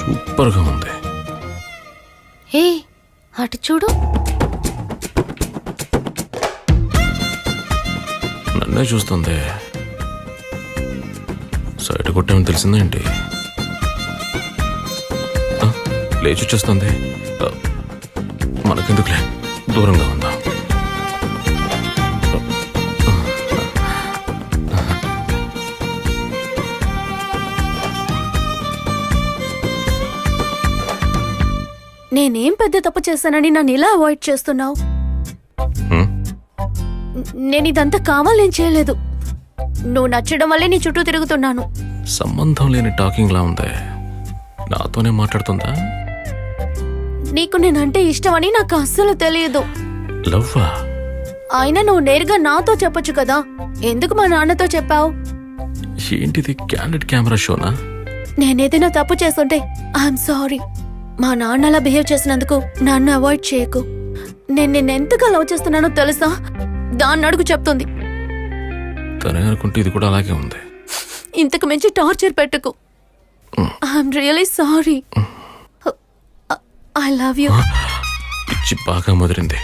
సూపర్గా ఉంది. ఏ అటు చూడు. నన్నే చూస్తుంది. సైడ్ కొట్టామని తెలిసిందేంటి? లేచి వచ్చేస్తుంది. మనకెందుకులే, దూరంగా ఉందా. నేనేం పెద్ద తప్పు చేశానని నన్ను ఇలా అవాయిడ్ చేస్తున్నావు? నేను ఇదంతా కావాలని చేయలేదు. నువ్వు నచ్చడం వల్లే నీ చుట్టూ తిరుగుతున్నాను. సంబంధం లేని టాకింగ్ లా ఉందే. నాతోనే మాట్లాడుతుందా? నీకు నేనంటే ఇష్టమని నాకు అస్సలు తెలియదు. లవ్వా? అయినా నువ్వు నేరుగా నాతో చెప్పొచ్చు కదా, ఎందుకు మా నాన్నతో చెప్పావు? ఏంటిది, క్యాండిడ్ కెమెరా షోనా? నేనేదైనా తప్పు చేస్తుంటే ఐఎమ్ సారీ. మా నాన్న అలా బిహేవ్ చేసినందుకు నన్ను అవాయిడ్ చేయకు. నేను నిన్నెంతగా లవ్ చేస్తున్నానో తెలుసా? దాన్ని అడుగు చెప్తుంది. తనే అనుకుంటే ఇది కూడా అలాగే ఉంది. ఇంతకు మించి టార్చర్ పెట్టుకు. I'm really sorry. I love you. పిచ్చి బాగా ముదిరింది.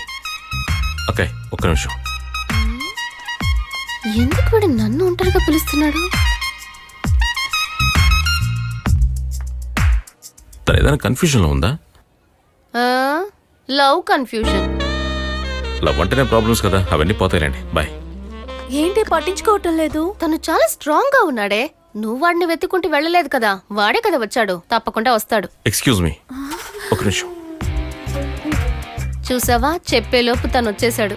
ఓకే, ఒక్క నిమిషం. ఎందుకు వీడు నన్ను ఒంటరిగా పిలుస్తున్నాడు? తను ఏదైనా కన్ఫ్యూజన్ లో ఉందా? Love confusion. లవ్ అంటేనే ప్రాబ్లమ్స్ కదా, అవన్నీ పోతాయిలేండి. బాయ్. ఏంటి పట్టించుకోవటం లేదు? తను చాలా స్ట్రాంగ్ గా ఉన్నాడే. నువ్వు వాడిని వెతుక్కుంటూ వెళ్ళలేదు కదా, వాడే కదా వచ్చాడు. తప్పకుండా వస్తాడు. ఎక్స్క్యూజ్ మీ, ఒక నిమిషం. చూసావా, చెప్పేలోపు తను వచ్చేసాడు.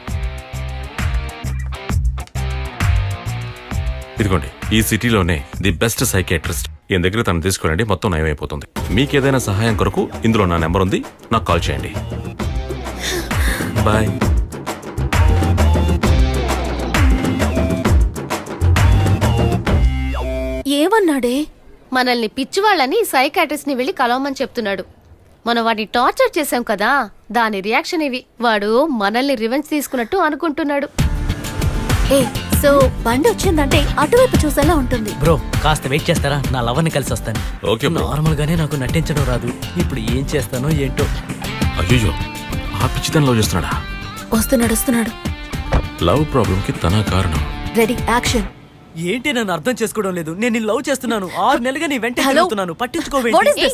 ఇదిగోండి, ఈ సిటీలోనే ది బెస్ట్ సైకియాట్రిస్ట్. ఈయన దగ్గర తను తీసుకురండి, మొత్తం నయమైపోతుంది. మీకేదైనా సహాయం కొరకు ఇందులో నా నెంబర్ ఉంది, నాకు కాల్ చేయండి. బాయ్. ఏమన్నాడే? మనల్ని పిచ్చివాళ్ళని సైకాట్రిస్ట్ ని వెళ్ళి కలవమని చెప్తున్నాడు. మనం వాడిని టార్చర్ చేశాం కదా, దాని రియాక్షన్ ఇవి. వాడు మనల్ని రివెంజ్ తీసుకున్నట్టు అనుకుంటున్నాడు. సో బండి వచ్చిందంటే అటువైపు చూసేలా ఉంటుంది. బ్రో, కాస్త వెయిట్ చేస్తారా? నా లవర్ని కలిసి వస్తాను. ఓకే. నార్మల్ గానే నాకు నటించడం రాదు. ఇప్పుడు ఏం చేస్తానో ఏంటో. అయ్యో, ఆ పిచ్చితనం లవ్ చేస్తున్నాడా? వస్తున్నాడు. లవ్ ప్రాబ్లం కి తన కారణం. Ready, action. ఏంటి నన్ను అర్థం చేసుకోవడం లేదు? నేను నీ లవ్ చేస్తున్నాను. 6 నెలలుగా నీ వెంట తిరుగుతున్నాను. పట్టించుకోవేంటి?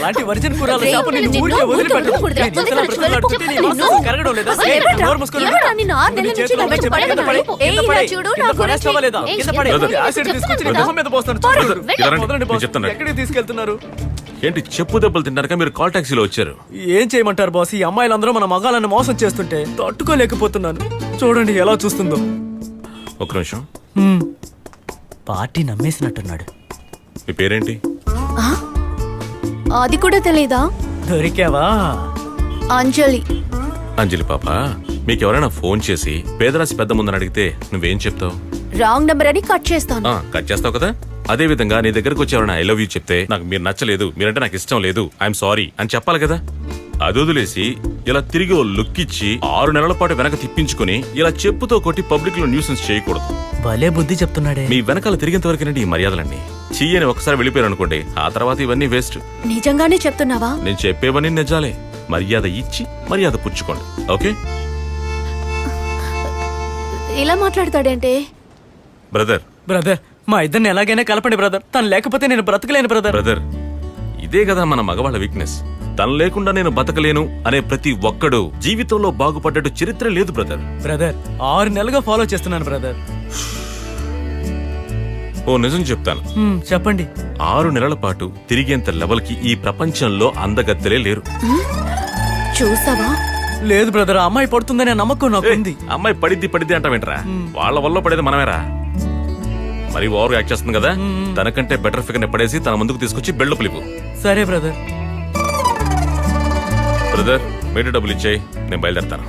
లాంటి వర్జిన్ కూరల షాపు నిన్ను ఊరికే వదిలిపెట్టను. కరగడం లేదా? నోరు మూసుకొని యాసిడ్ తీసుకొచ్చి నీ మొహం మీద పోస్తాను. ఎక్కడికి తీసుకెళ్తున్నారు? ఏంటి, చెప్పు దెబ్బలు తిన్నాక మీరు కాల్ టాక్సీలో వచ్చారు? ఏం చేయమంటారు బాస్? ఈ అమ్మాయిలందరూ మన మగాలను మోసం చేస్తుంటే తట్టుకోలేకపోతున్నాను. చూడండి ఎలా చూస్తుందో. ఒక నిమిషం. పార్టీ నమ్మేసినట్టున్నాడు. మీ పేరేంటి? అది కూడా తెలీదా? దొరికావా? అంజలి. అంజలి పాప, మీకెవరైనా ఫోన్ చేసి పేదరాశి పెద్ద ముందని అడిగితే నువ్వేం చెప్తావు? రాంగ్ నెంబర్ అని కట్ చేస్తాను. కట్ చేస్తావు కదా. అదే విధంగా నీ దగ్గరకు వచ్చి ఎవరైనా ఐ లవ్ యూ చెప్తే, నాకు మీరు నచ్చలేదు, మీరంటే నాకు ఇష్టం లేదు, ఐఎమ్ సారీ అని చెప్పాలి కదా. అది వదిలేసి ఇలా తిరిగి లుక్ ఇచ్చి 6 నెలల పాటు వెనక తిప్పించుకుని ఇలా చెప్పుతో కొట్టి పబ్లిక్ లో న్యూసెన్స్ చేయకూడదు. భలే బుద్ధి చెప్తున్నాడే. మీ వెనకాల తిరిగేంత వరకేనండి ఈ మర్యాదలన్నీ. చెయ్యని ఒకసారి వెళ్ళిపోయారు అనుకోండి, ఆ తర్వాత ఇవన్నీ వేస్ట్. నిజంగానే చెప్తున్నావా? నేను చెప్పేవన్నీ నిజాలే. మర్యాద ఇచ్చి మర్యాద పుచ్చుకోండి, ఓకే? ఇలా మాట్లాడతాడేంటే? బ్రదర్, మా ఇద్దరిని ఎలాగైనా కలపండి బ్రదర్. తను లేకపోతే నేను బ్రతకలేను బ్రదర్. ఇదే కదా మన మగవాళ్ళ వీక్నెస్. తను లేకుండా నేను బతకలేను అనే ప్రతి ఒక్కడు జీవితంలో బాగుపడ్డట్టు చరిత్ర లేదు బ్రదర్. 6 నెలలుగా ఫాలో చేస్తున్నాను బ్రదర్. ఓ నిజం చెప్తాను. చెప్పండి. 6 నెలల పాటు తిరిగేంత లెవెల్ కి ఈ ప్రపంచంలో అందగత్తెలే లేరు. చూసావా? లేదు బ్రదర్, అమ్మాయి పడుతుందనే నమ్మకం నాకు ఉంది. అమ్మాయి పడిద్ది అంటావేంట్రా? వాళ్ళ వల్ల పడేది మనమేరా. మరి ఓవర్ యాక్ట్ చేస్తుంది కదా, తనకంటే బెటర్ ఫిగర్ పడేసి తన ముందుకు తీసుకొచ్చి బెల్డ్ పిలుపు. సరే బ్రదర్. మీటర్ డబ్బులు ఇచ్చేయి, నేను బయలుదేరతాను.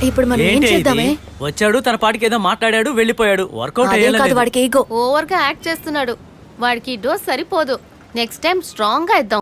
ఇప్పుడు మనం ఏం చేద్దామే? వచ్చాడు, తన పాటికి ఏదో మాట్లాడాడు, వెళ్ళిపోయాడు. వర్కౌట్ అయ్యేది. వాడికి ఓవర్ గా యాక్ట్ చేస్తున్నాడు. వాడికి డోస్ సరిపోదు. నెక్స్ట్ టైం స్ట్రాంగ్ గా ఇద్దాం.